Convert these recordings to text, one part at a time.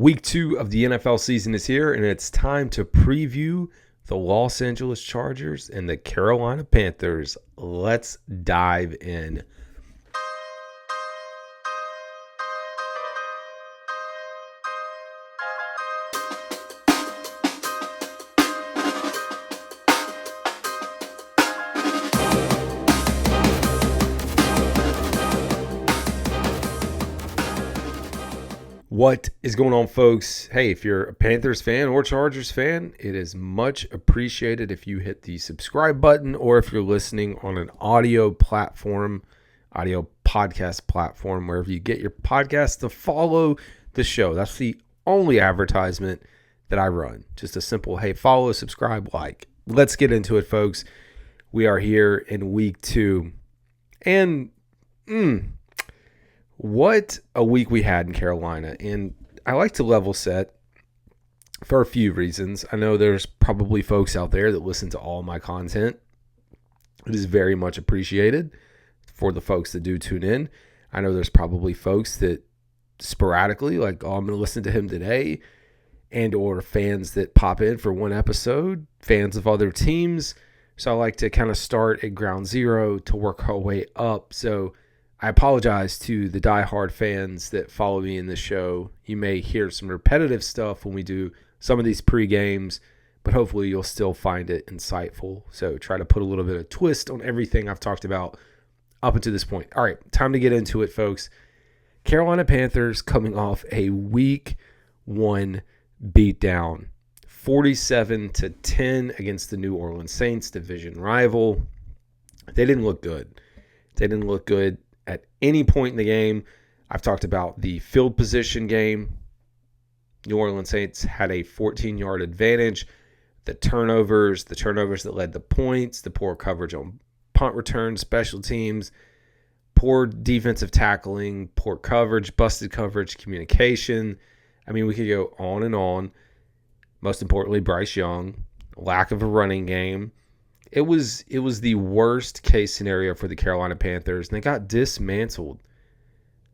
Week 2 of the NFL season is here, and it's time to preview the Los Angeles Chargers and the Carolina Panthers. Let's dive in. What is going on, folks? Hey, if you're a Panthers fan or Chargers fan, it is much appreciated if you hit the subscribe button, or if you're listening on an audio podcast platform, wherever you get your podcast, to follow the show. That's the only advertisement that I run. Just a simple, hey, follow, subscribe, like. Let's get into it, folks. We are here in week 2. And, what a week we had in Carolina. And I like to level set for a few reasons. I know there's probably folks out there that listen to all my content. It is very much appreciated for the folks that do tune in. I know there's probably folks that sporadically, like, oh, I'm going to listen to him today, and or fans that pop in for one episode, fans of other teams. So I like to kind of start at ground zero to work our way up. So I apologize to the diehard fans that follow me in the show. You may hear some repetitive stuff when we do some of these pre-games, but hopefully you'll still find it insightful. So try to put a little bit of twist on everything I've talked about up until this point. All right, time to get into it, folks. Carolina Panthers coming off a week 1 beatdown, 47-10 against the New Orleans Saints, division rival. They didn't look good. At any point in the game. I've talked about the field position game. New Orleans Saints had a 14-yard advantage. The turnovers that led to points, the poor coverage on punt returns, special teams, poor defensive tackling, poor coverage, busted coverage, communication. I mean, we could go on and on. Most importantly, Bryce Young, lack of a running game. It was the worst case scenario for the Carolina Panthers, and they got dismantled.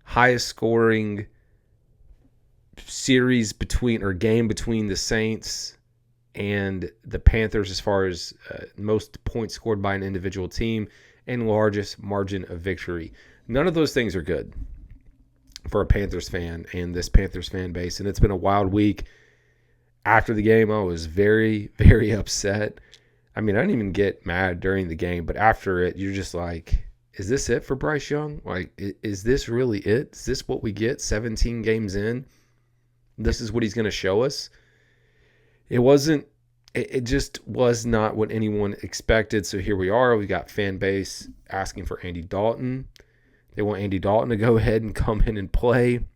Highest scoring game between the Saints and the Panthers as far as most points scored by an individual team, and largest margin of victory. None of those things are good for a Panthers fan and this Panthers fan base, and it's been a wild week. After the game, I was very, very upset. I mean, I didn't even get mad during the game, but after it, you're just like, is this it for Bryce Young? Like, is this really it? Is this what we get 17 games in? This is what he's going to show us? It just was not what anyone expected. So here we are. We got fan base asking for Andy Dalton. They want Andy Dalton to go ahead and come in and play.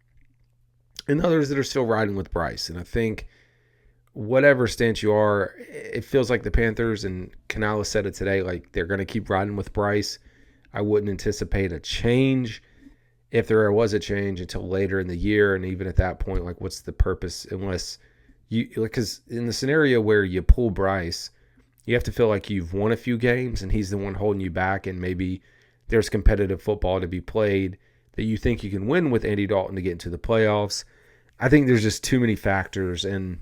And others that are still riding with Bryce. And I think whatever stance you are, it feels like the Panthers, and Canales said it today, like they're going to keep riding with Bryce. I wouldn't anticipate a change, if there was a change, until later in the year. And even at that point, like, what's the purpose? Unless you, because in the scenario where you pull Bryce, you have to feel like you've won a few games and he's the one holding you back, and maybe there's competitive football to be played that you think you can win with Andy Dalton to get into the playoffs. I think there's just too many factors. And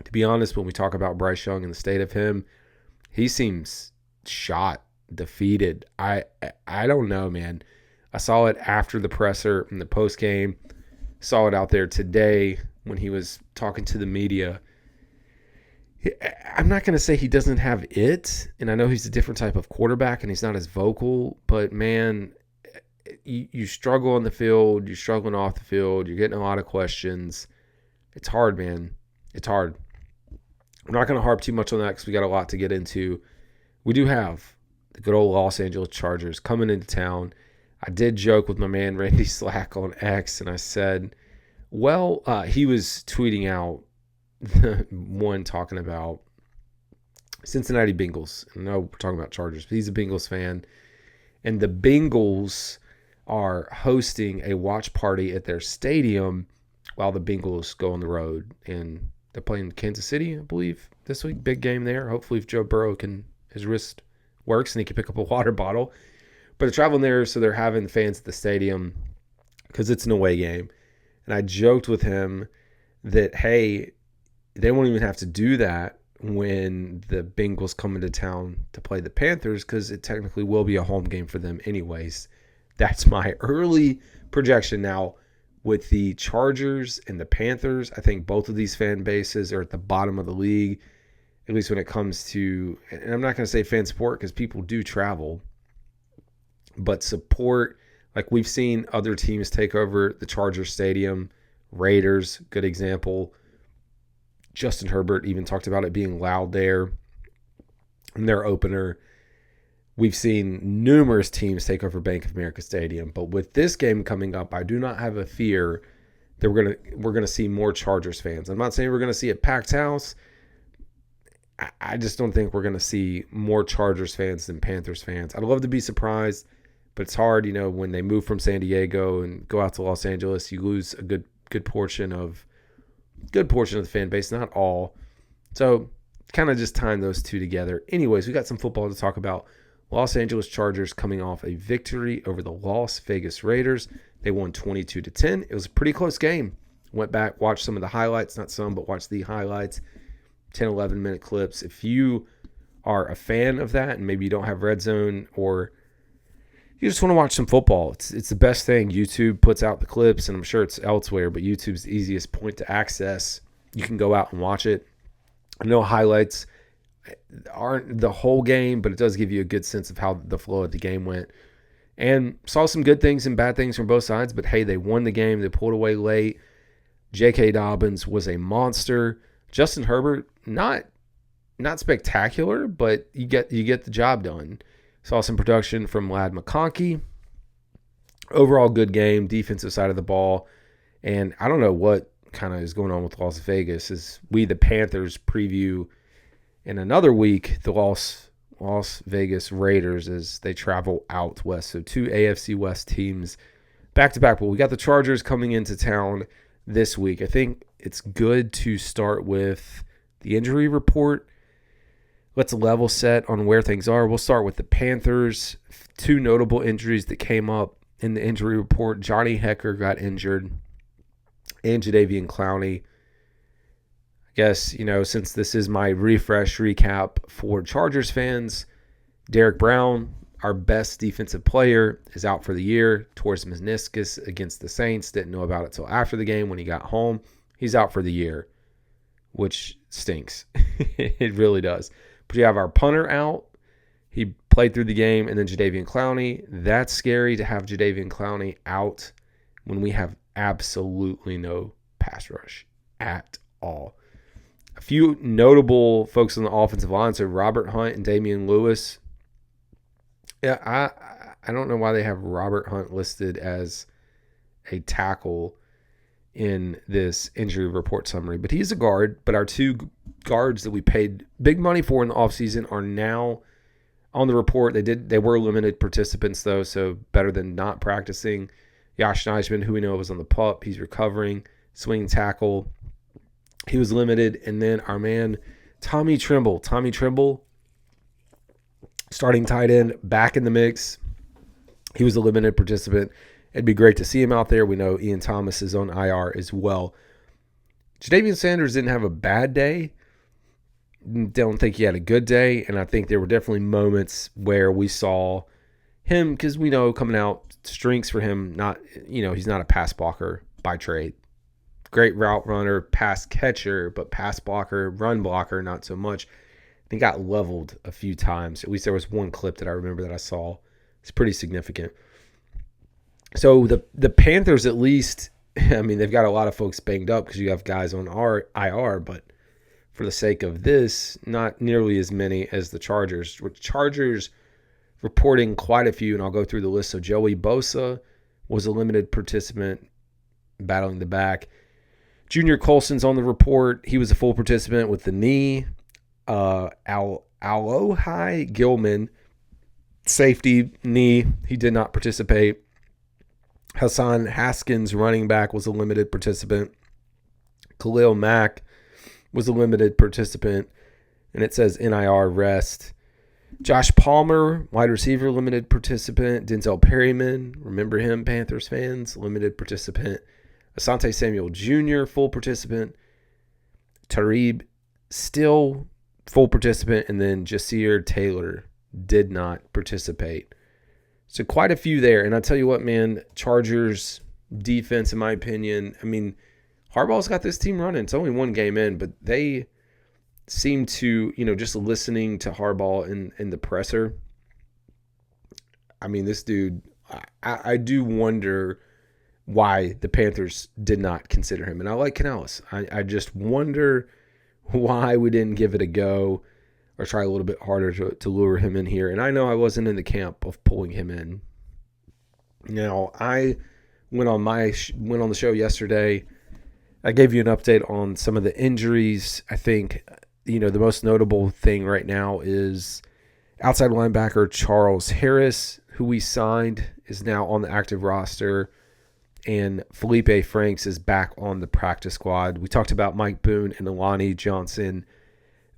to be honest, when we talk about Bryce Young and the state of him, he seems shot, defeated. I don't know, man. I saw it after the presser in the post game. Saw it out there today when he was talking to the media. I'm not going to say he doesn't have it, and I know he's a different type of quarterback and he's not as vocal, but man, you struggle on the field, you're struggling off the field, you're getting a lot of questions. It's hard, man. It's hard. I'm not going to harp too much on that because we got a lot to get into. We do have the good old Los Angeles Chargers coming into town. I did joke with my man Randy Slack on X, and I said, well, he was tweeting out one talking about Cincinnati Bengals. I know we're talking about Chargers, but he's a Bengals fan. And the Bengals are hosting a watch party at their stadium while the Bengals go on the road. And they're playing Kansas City, I believe, this week. Big game there. Hopefully if Joe Burrow his wrist works and he can pick up a water bottle. But they're traveling there, so they're having fans at the stadium because it's an away game. And I joked with him that, hey, they won't even have to do that when the Bengals come into town to play the Panthers, because it technically will be a home game for them anyways. That's my early projection. Now, with the Chargers and the Panthers, I think both of these fan bases are at the bottom of the league, at least when it comes to, and I'm not going to say fan support because people do travel, but support, like we've seen other teams take over the Chargers Stadium. Raiders, good example. Justin Herbert even talked about it being loud there in their opener. We've seen numerous teams take over Bank of America Stadium, but with this game coming up, I do not have a fear that we're gonna see more Chargers fans. I'm not saying we're gonna see a packed house. I just don't think we're gonna see more Chargers fans than Panthers fans. I'd love to be surprised, but it's hard, when they move from San Diego and go out to Los Angeles, you lose a good portion of the fan base, not all. So kind of just tying those two together. Anyways, we got some football to talk about. Los Angeles Chargers coming off a victory over the Las Vegas Raiders. They won 22-10. It was a pretty close game. Went back, watched some of the highlights, not some, but watched the highlights, 10, 11-minute clips. If you are a fan of that and maybe you don't have Red Zone, or you just want to watch some football, it's the best thing. YouTube puts out the clips, and I'm sure it's elsewhere, but YouTube's the easiest point to access. You can go out and watch it. I know highlights aren't the whole game, but it does give you a good sense of how the flow of the game went. And saw some good things and bad things from both sides, but hey, they won the game. They pulled away late. J.K. Dobbins was a monster. Justin Herbert, not spectacular, but you get the job done. Saw some production from Lad McConkey. Overall good game, defensive side of the ball. And I don't know what kind of is going on with Las Vegas as we, the Panthers, preview in another week the Las Vegas Raiders as they travel out west. So two AFC West teams back-to-back. But we got the Chargers coming into town this week. I think it's good to start with the injury report. Let's level set on where things are. We'll start with the Panthers. Two notable injuries that came up in the injury report. Johnny Hecker got injured, and Jadeveon Clowney. I guess, since this is my refresh recap for Chargers fans, Derek Brown, our best defensive player, is out for the year. Towards meniscus against the Saints. Didn't know about it till after the game when he got home. He's out for the year, which stinks. It really does. But you have our punter out. He played through the game. And then Jadeveon Clowney. That's scary to have Jadeveon Clowney out when we have absolutely no pass rush at all. A few notable folks on the offensive line. So Robert Hunt and Damian Lewis. Yeah, I don't know why they have Robert Hunt listed as a tackle in this injury report summary, but he's a guard. But our two guards that we paid big money for in the offseason are now on the report. They were limited participants though, so better than not practicing. Josh Neisman, who we know was on the PUP, he's recovering. Swing tackle, he was limited. And then our man Tommy Tremble, starting tight end, back in the mix. He was a limited participant. It'd be great to see him out there. We know Ian Thomas is on IR as well. Jadavion Sanders didn't have a bad day. Don't think he had a good day. And I think there were definitely moments where we saw him, because we know coming out, strengths for him, he's not a pass blocker by trade. Great route runner, pass catcher, but pass blocker, run blocker, not so much. He got leveled a few times. At least there was one clip that I remember that I saw. It's pretty significant. So the Panthers, at least, they've got a lot of folks banged up because you have guys on IR, but for the sake of this, not nearly as many as the Chargers. With Chargers reporting quite a few, and I'll go through the list. So Joey Bosa was a limited participant battling the back. Junior Colson's on the report. He was a full participant with the knee. Alohi Gilman, safety, knee. He did not participate. Hassan Haskins, running back, was a limited participant. Khalil Mack was a limited participant, and it says NIR rest. Josh Palmer, wide receiver, limited participant. Denzel Perryman, remember him, Panthers fans, limited participant. Asante Samuel Jr., full participant. Tarib, still full participant. And then Jasir Taylor did not participate. So quite a few there. And I tell you what, man, Chargers defense, in my opinion, I mean, Harbaugh's got this team running. It's only one game in, but they seem to, just listening to Harbaugh in the presser. I mean, this dude, I do wonder why the Panthers did not consider him. And I like Canales. I just wonder why we didn't give it a go or try a little bit harder to lure him in here. And I know I wasn't in the camp of pulling him in. Now, I went on the show yesterday. I gave you an update on some of the injuries. I think, the most notable thing right now is outside linebacker Charles Harris, who we signed, is now on the active roster. And Felipe Franks is back on the practice squad. We talked about Mike Boone and Alani Johnson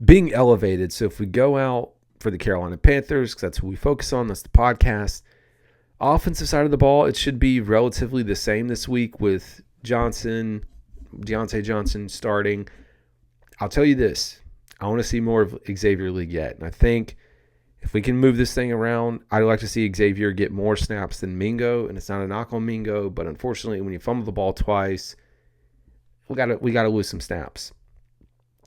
being elevated. So if we go out for the Carolina Panthers, because that's who we focus on, that's the podcast, offensive side of the ball, it should be relatively the same this week with Deontay Johnson starting. I'll tell you this. I want to see more of Xavier Legette. And I think if we can move this thing around, I'd like to see Xavier get more snaps than Mingo. And it's not a knock on Mingo, but unfortunately, when you fumble the ball twice, we gotta lose some snaps.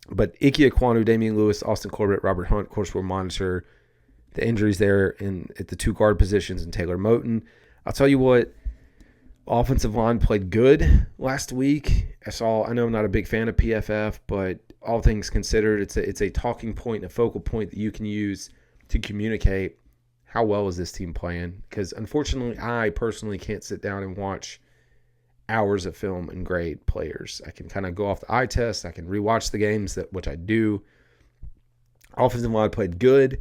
But Ike Ekwonu, Damian Lewis, Austin Corbett, Robert Hunt, of course, we'll monitor the injuries there at the two guard positions and Taylor Moton. I'll tell you what, offensive line played good last week. I know I'm not a big fan of PFF, but all things considered, it's a talking point, a focal point that you can use to communicate how well is this team playing. Because unfortunately, I personally can't sit down and watch hours of film and grade players. I can kind of go off the eye test. I can rewatch the games, which I do. Offensive line played good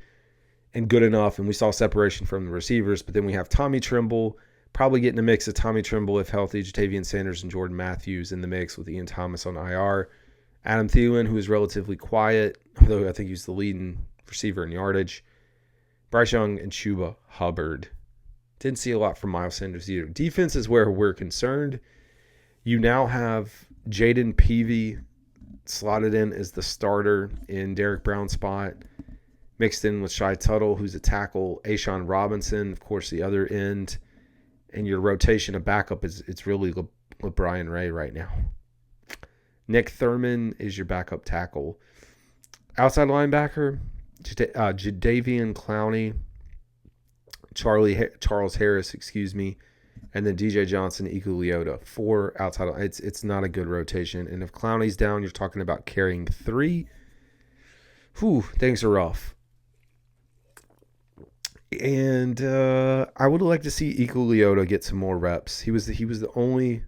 and good enough, and we saw separation from the receivers. But then we have Tommy Trimble, probably getting a mix of Tommy Trimble, if healthy, Jatavian Sanders, and Jordan Matthews in the mix with Ian Thomas on IR. Adam Thielen, who is relatively quiet, although I think he's the leading receiver in yardage. Bryce Young and Chuba Hubbard. Didn't see a lot from Miles Sanders either. Defense is where we're concerned. You now have Jaden Peavy slotted in as the starter in Derek Brown's spot, mixed in with Shai Tuttle, who's a tackle, Ashawn Robinson, of course, the other end. And your rotation of backup it's really LeBrian Ray right now. Nick Thurman is your backup tackle. Outside linebacker, Jadeveon Clowney, Charles Harris, and then DJ Johnson, Iku Leota. 4 outside. It's not a good rotation. And if Clowney's down, you're talking about carrying 3. Things are rough. And I would like to see Iku Leota get some more reps. He was the only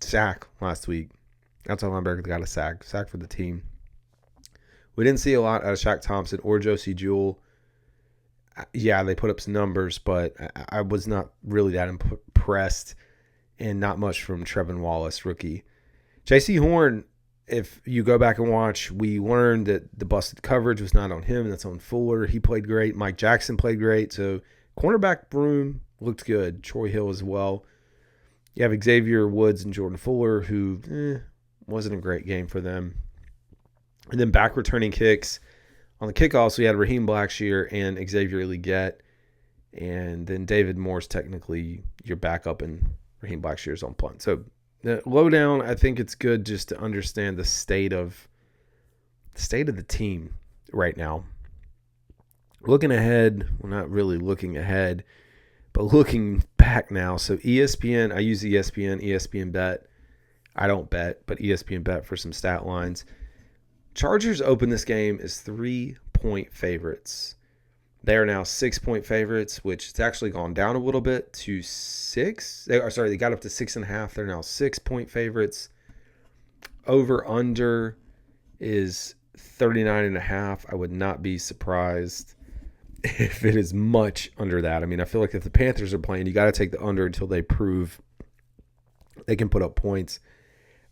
sack last week. Outside linebacker got a sack for the team. We didn't see a lot out of Shaq Thompson or Josie Jewell. Yeah, they put up some numbers, but I was not really that impressed, and not much from Trevin Wallace, rookie. J.C. Horn, if you go back and watch, we learned that the busted coverage was not on him. That's on Fuller. He played great. Mike Jackson played great. So cornerback room looked good. Troy Hill as well. You have Xavier Woods and Jordan Fuller, who wasn't a great game for them. And then back returning kicks. On the kickoffs, we had Raheem Blackshear and Xavier Legette. And then David Moore's technically your backup, and Raheem Blackshear's on punt. So the lowdown, I think it's good just to understand the state of the team right now. Looking ahead, well, not really looking ahead, but looking back now. So ESPN, I use ESPN Bet. I don't bet, but ESPN Bet for some stat lines. Chargers open this game as 3-point favorites. They are now 6-point favorites, which it's actually gone down a little bit to 6. They got up to 6.5. They're now 6-point favorites. Over under is 39.5. I would not be surprised if it is much under that. I mean, I feel like if the Panthers are playing, you got to take the under until they prove they can put up points.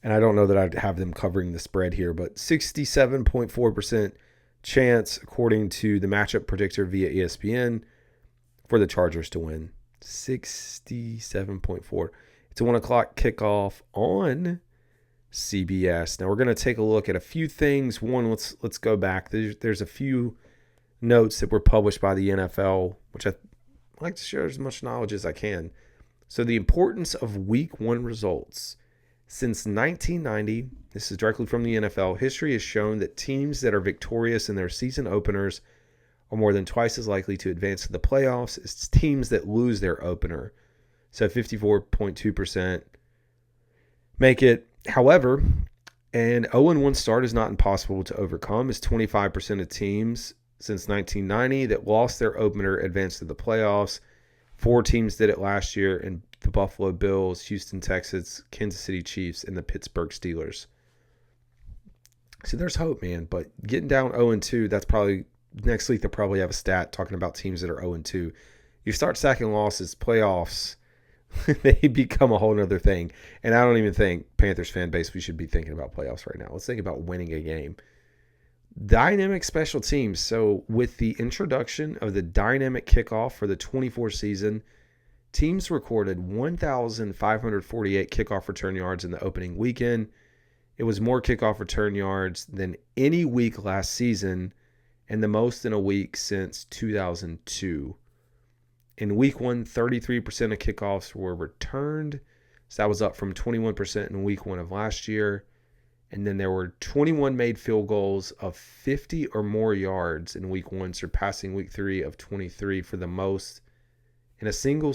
And I don't know that I'd have them covering the spread here, but 67.4% chance, according to the matchup predictor via ESPN, for the Chargers to win. 67.4. It's a 1 o'clock kickoff on CBS. Now we're going to take a look at a few things. One, let's go back. There's a few notes that were published by the NFL, which I like to share as much knowledge as I can. So the importance of Week 1 results. Since 1990, this is directly from the NFL, history has shown that teams that are victorious in their season openers are more than twice as likely to advance to the playoffs as teams that lose their opener. So 54.2% make it. However, an 0-1 start is not impossible to overcome, as 25% of teams since 1990 that lost their opener advanced to the playoffs. 4 teams did it last year, and the Buffalo Bills, Houston Texans, Kansas City Chiefs, and the Pittsburgh Steelers. So there's hope, man. But getting down 0-2, that's probably next week they'll probably have a stat talking about teams that are 0-2. You start stacking losses, playoffs, they become a whole other thing. And I don't even think Panthers fan base we should be thinking about playoffs right now. Let's think about winning a game. Dynamic special teams. So with the introduction of the dynamic kickoff for the 24 season, teams recorded 1,548 kickoff return yards in the opening weekend. It was more kickoff return yards than any week last season and the most in a week since 2002. In week 1, 33% of kickoffs were returned. So that was up from 21% in week 1 of last year. And then there were 21 made field goals of 50 or more yards in week 1, surpassing week 3 of 23 for the most in a single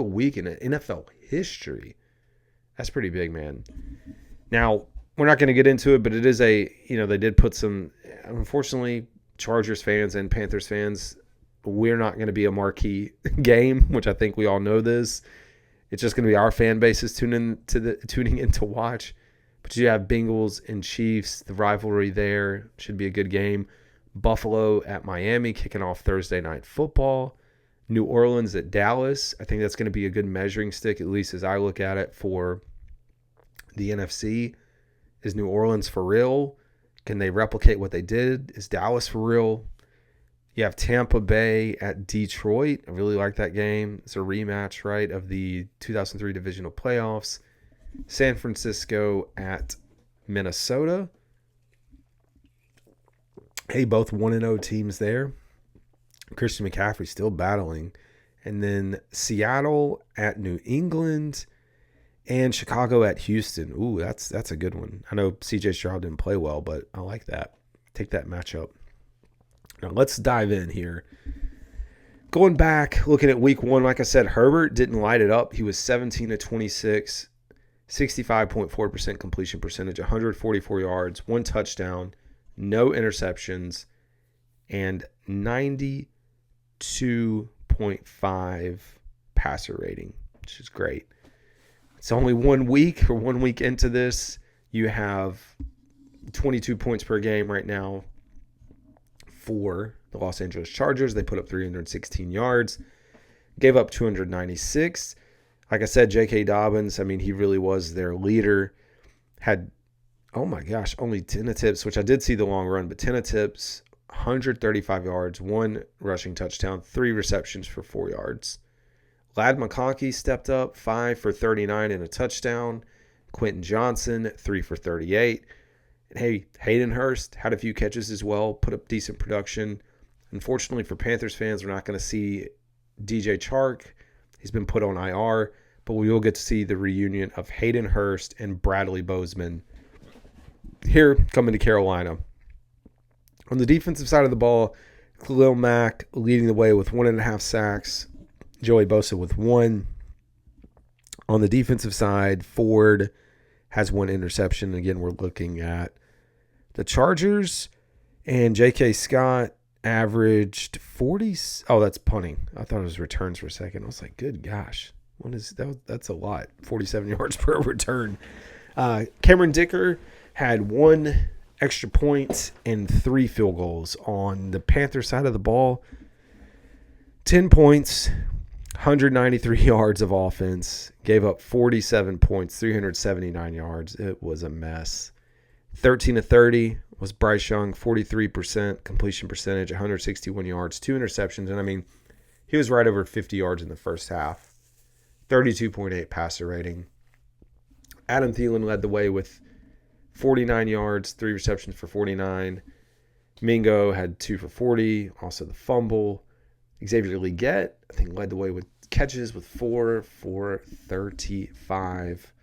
week in NFL history. That's pretty big, man. Now, we're not going to get into it, but it is they did put some, unfortunately, Chargers fans and Panthers fans, we're not going to be a marquee game, which I think we all know this. It's just going to be our fan bases tuning in to watch. But you have Bengals and Chiefs, the rivalry there. Should be a good game. Buffalo at Miami kicking off Thursday Night Football. New Orleans at Dallas. I think that's going to be a good measuring stick, at least as I look at it, for the NFC. Is New Orleans for real? Can they replicate what they did? Is Dallas for real? You have Tampa Bay at Detroit. I really like that game. It's a rematch, right, of the 2003 divisional playoffs. San Francisco at Minnesota. Hey, both 1-0 teams there. Christian McCaffrey still battling. And then Seattle at New England and Chicago at Houston. Ooh, that's a good one. I know CJ Stroud didn't play well, but I like that. Take that matchup. Now let's dive in here. Going back, looking at week 1, like I said, Herbert didn't light it up. He was 17 to 26, 65.4% completion percentage, 144 yards, 1 touchdown, no interceptions, and 92.5 passer rating, which is great. It's only 1 week or 1 week into this. You have 22 points per game right now for the Los Angeles Chargers. They put up 316 yards, gave up 296. Like I said, J.K. Dobbins, I mean, he really was their leader. Had, oh my gosh, only 10 attempts, which I did see the long run, but 10 attempts, 135 yards, 1 rushing touchdown, 3 receptions for 4 yards. Ladd McConkey stepped up, 5 for 39 and a touchdown. Quentin Johnson, 3 for 38. And hey, Hayden Hurst had a few catches as well, put up decent production. Unfortunately for Panthers fans, we're not going to see DJ Chark. He's been put on IR, but we will get to see the reunion of Hayden Hurst and Bradley Bozeman here coming to Carolina. On the defensive side of the ball, Khalil Mack leading the way with 1.5 sacks. Joey Bosa with 1. On the defensive side, Ford has 1 interception. Again, we're looking at the Chargers, and J.K. Scott averaged 40. Oh, that's punting. I thought it was returns for a second. I was like, good gosh. What is that? That's a lot. 47 yards per return. Cameron Dicker had 1 extra point and 3 field goals. On the Panthers side of the ball, 10 points, 193 yards of offense, gave up 47 points, 379 yards. It was a mess. 13 to 30 was Bryce Young, 43% completion percentage, 161 yards, 2 interceptions. And I mean, he was right over 50 yards in the first half. 32.8 passer rating. Adam Thielen led the way with 49 yards, 3 receptions for 49. Mingo had 2 for 40, also the fumble. Xavier Legette, I think, led the way with catches with 4 for 35.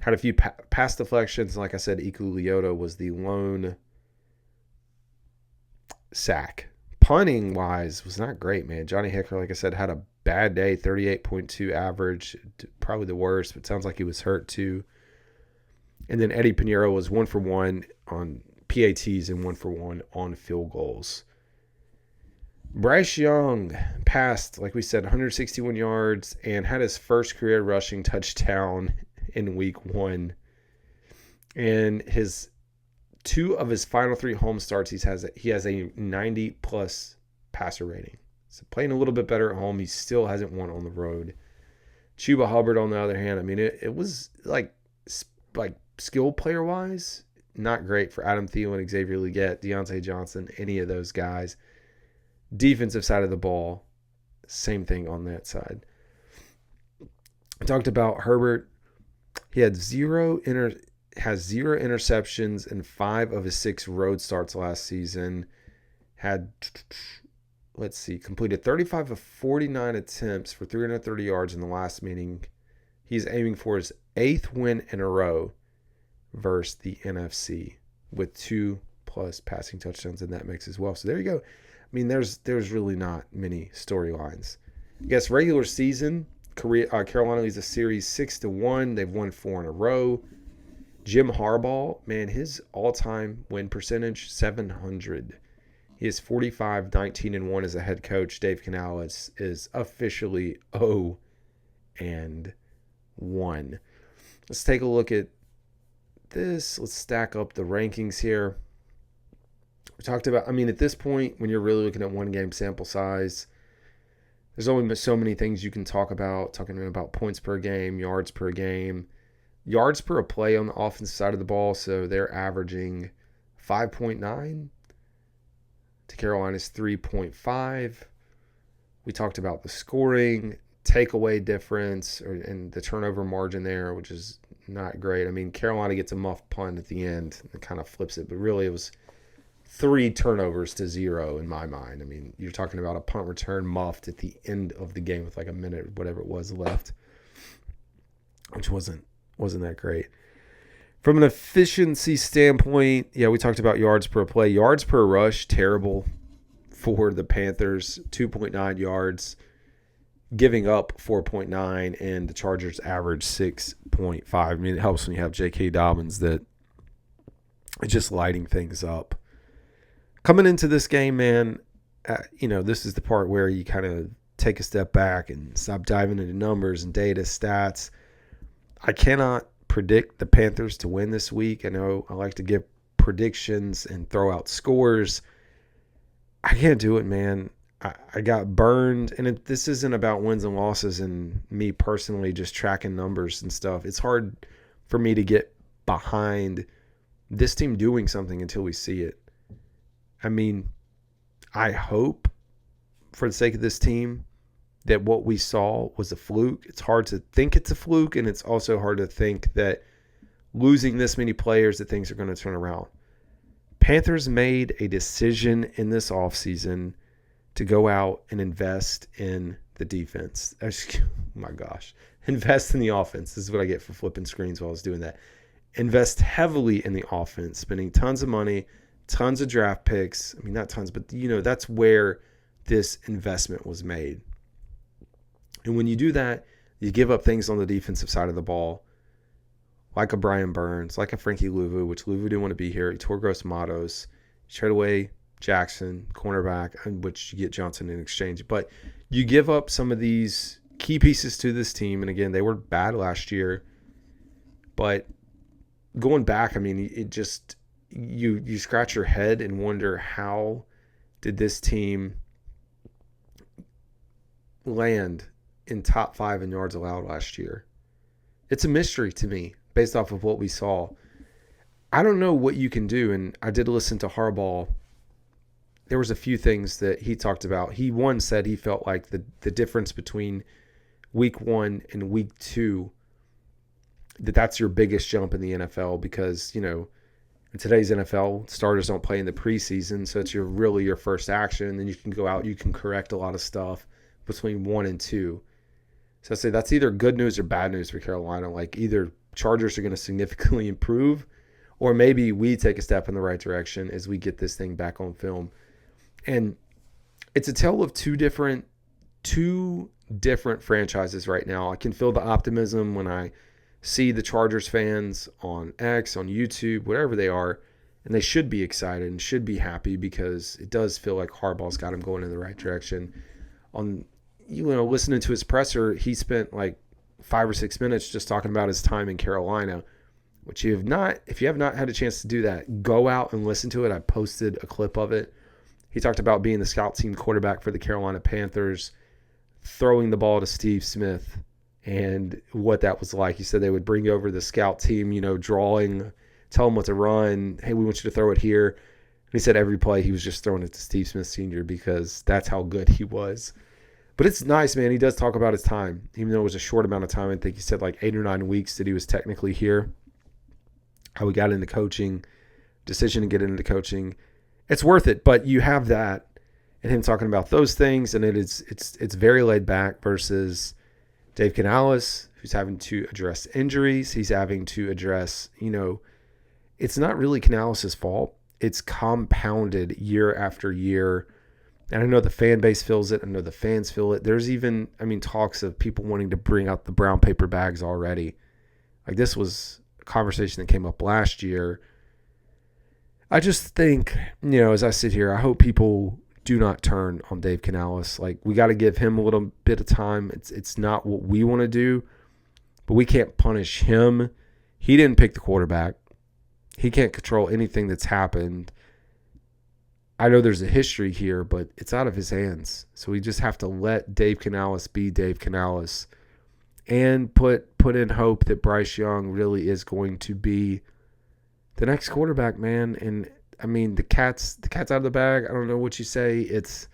Had a few pass deflections. Like I said, Iku Leota was the lone sack. Punting-wise was not great, man. Johnny Hecker, like I said, had a bad day, 38.2 average, probably the worst, but sounds like he was hurt too. And then Eddie Pinheiro was 1 for 1 on PATs and 1 for 1 on field goals. Bryce Young passed, like we said, 161 yards and had his first career rushing touchdown in week 1. And his 2 of his final 3 home starts, he has a 90-plus passer rating. So playing a little bit better at home. He still hasn't won on the road. Chuba Hubbard, on the other hand, I mean, it was like skill player-wise, not great for Adam Thielen, Xavier Legette, Deontay Johnson, any of those guys. Defensive side of the ball, same thing on that side. I talked about Herbert. He had zero interceptions in 5 of his 6 road starts last season. Completed 35 of 49 attempts for 330 yards in the last meeting. He's aiming for his 8th win in a row versus the NFC with 2+ passing touchdowns in that mix as well. So there you go. I mean, there's really not many storylines. I guess regular season, Carolina leads the series 6-1. They've won 4 in a row. Jim Harbaugh, man, his all-time win percentage, 700. He is 45-19-1 as a head coach. Dave Canales is officially 0-1. Let's take a look at this. Let's stack up the rankings here. We talked about, I mean, at this point, when you're really looking at 1-game sample size, there's only so many things you can talk about. Talking about points per game, yards per game, yards per play on the offensive side of the ball. So they're averaging 5.9 to Carolina's 3.5. We talked about the scoring, takeaway difference, and the turnover margin there, which is not great. I mean, Carolina gets a muff punt at the end and kind of flips it, but really it was 3 turnovers to 0 in my mind. I mean, you're talking about a punt return muffed at the end of the game with like a minute, whatever it was, left, which wasn't that great. From an efficiency standpoint, yeah, we talked about yards per play. Yards per rush, terrible for the Panthers, 2.9 yards, giving up 4.9, and the Chargers average 6.5. I mean, it helps when you have J.K. Dobbins that is just lighting things up. Coming into this game, man, this is the part where you kind of take a step back and stop diving into numbers and data, stats. I cannot predict the Panthers to win this week. I know I like to give predictions and throw out scores. I can't do it, man. I got burned, and this isn't about wins and losses and me personally just tracking numbers and stuff. It's hard for me to get behind this team doing something until we see it. I mean, I hope for the sake of this team that what we saw was a fluke. It's hard to think it's a fluke, and it's also hard to think that losing this many players that things are going to turn around. Panthers made a decision in this offseason to go out and invest in the defense. Oh my gosh. Invest in the offense. This is what I get for flipping screens while I was doing that. Invest heavily in the offense, spending tons of money, tons of draft picks. I mean, not tons, but that's where this investment was made. And when you do that, you give up things on the defensive side of the ball, like a Brian Burns, like a Frankie Louvu, which Louvu didn't want to be here. He tore Gross Matos. He traded away Jackson, cornerback, which you get Johnson in exchange. But you give up some of these key pieces to this team. And again, they were bad last year. But going back, I mean, it just you scratch your head and wonder, how did this team land in top 5 in yards allowed last year? It's a mystery to me based off of what we saw. I don't know what you can do. And I did listen to Harbaugh. There was a few things that he talked about. He said he felt like the difference between week 1 and week 2 that's your biggest jump in the NFL because, in today's NFL, starters don't play in the preseason, so it's really your first action. Then you can go out, you can correct a lot of stuff between 1 and 2. So I say that's either good news or bad news for Carolina. Like either Chargers are going to significantly improve, or maybe we take a step in the right direction as we get this thing back on film. And it's a tale of two different franchises right now. I can feel the optimism when I see the Chargers fans on X, on YouTube, whatever they are, and they should be excited and should be happy because it does feel like Harbaugh's got him going in the right direction. Listening to his presser, he spent like 5 or 6 minutes just talking about his time in Carolina, which if you have not had a chance to do that, go out and listen to it. I posted a clip of it. He talked about being the scout team quarterback for the Carolina Panthers, throwing the ball to Steve Smith, and what that was like. He said they would bring over the scout team, drawing, tell them what to run. Hey, we want you to throw it here. And he said every play he was just throwing it to Steve Smith Sr. because that's how good he was. But it's nice, man. He does talk about his time, even though it was a short amount of time. I think he said like 8 or 9 weeks that he was technically here. How he got into coaching, decision to get into coaching. It's worth it, but you have that and him talking about those things, and it's very laid back versus Dave Canales, who's having to address injuries. He's having to address, it's not really Canales' fault. It's compounded year after year. And I know the fan base feels it. I know the fans feel it. There's even, talks of people wanting to bring out the brown paper bags already. Like this was a conversation that came up last year. I just think, as I sit here, I hope people do not turn on Dave Canales. Like we got to give him a little bit of time. It's not what we want to do, but we can't punish him. He didn't pick the quarterback. He can't control anything that's happened. I know there's a history here, but it's out of his hands. So we just have to let Dave Canales be Dave Canales and put in hope that Bryce Young really is going to be the next quarterback, man. And the cat's out of the bag. I don't know what you say. It's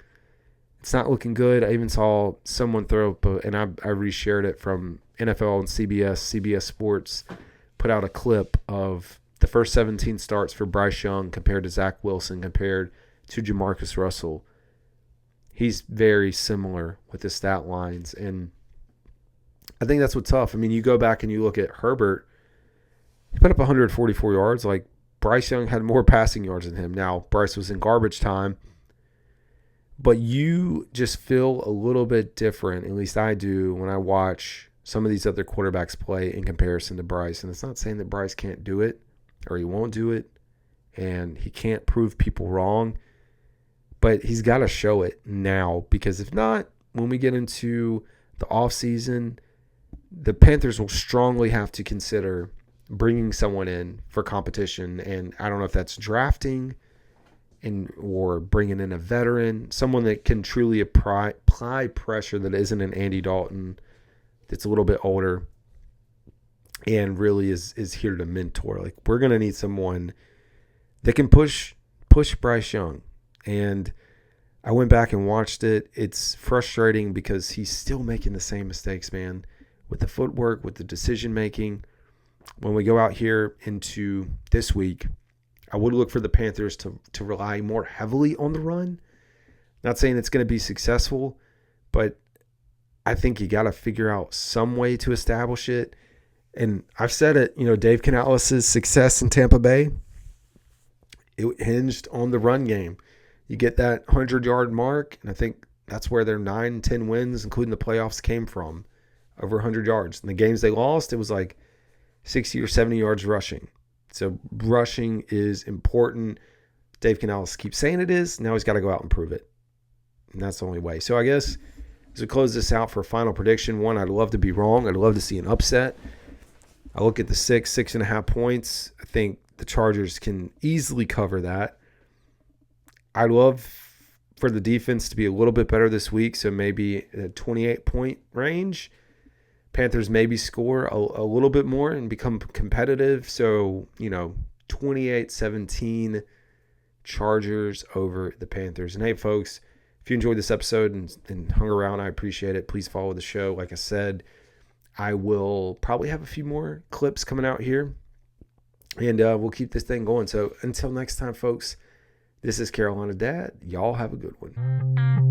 not looking good. I even saw someone throw up, and I reshared it from NFL and CBS Sports, put out a clip of the first 17 starts for Bryce Young compared to Zach Wilson, compared to Jamarcus Russell. He's very similar with his stat lines, and I think that's what's tough. You go back and you look at Herbert. He put up 144 yards. Like Bryce Young had more passing yards than him. Now, Bryce was in garbage time, but you just feel a little bit different, at least I do, when I watch some of these other quarterbacks play in comparison to Bryce. And it's not saying that Bryce can't do it or he won't do it and he can't prove people wrong, but he's got to show it now, because if not, when we get into the offseason, the Panthers will strongly have to consider bringing someone in for competition. And I don't know if that's drafting or bringing in a veteran, someone that can truly apply pressure that isn't an Andy Dalton, that's a little bit older and really is here to mentor. Like we're going to need someone that can push Bryce Young. And I went back and watched it. It's frustrating because he's still making the same mistakes, man, with the footwork, with the decision making. When we go out here into this week, I would look for the Panthers to rely more heavily on the run. Not saying it's going to be successful, but I think you got to figure out some way to establish it. And I've said it, Dave Canales' success in Tampa Bay, it hinged on the run game. You get that 100-yard mark, and I think that's where their 9-10 wins, including the playoffs, came from, over 100 yards. And the games they lost, it was like 60 or 70 yards rushing. So rushing is important. Dave Canales keeps saying it is. Now he's got to go out and prove it. And that's the only way. So I guess as we close this out for a final prediction, one, I'd love to be wrong. I'd love to see an upset. I look at the 6.5 points. I think the Chargers can easily cover that. I'd love for the defense to be a little bit better this week, so maybe a 28-point range. Panthers maybe score a little bit more and become competitive. So, 28-17 Chargers over the Panthers. And hey, folks, if you enjoyed this episode and hung around, I appreciate it. Please follow the show. Like I said, I will probably have a few more clips coming out here, and we'll keep this thing going. So until next time, folks, this is Carolina Dad. Y'all have a good one.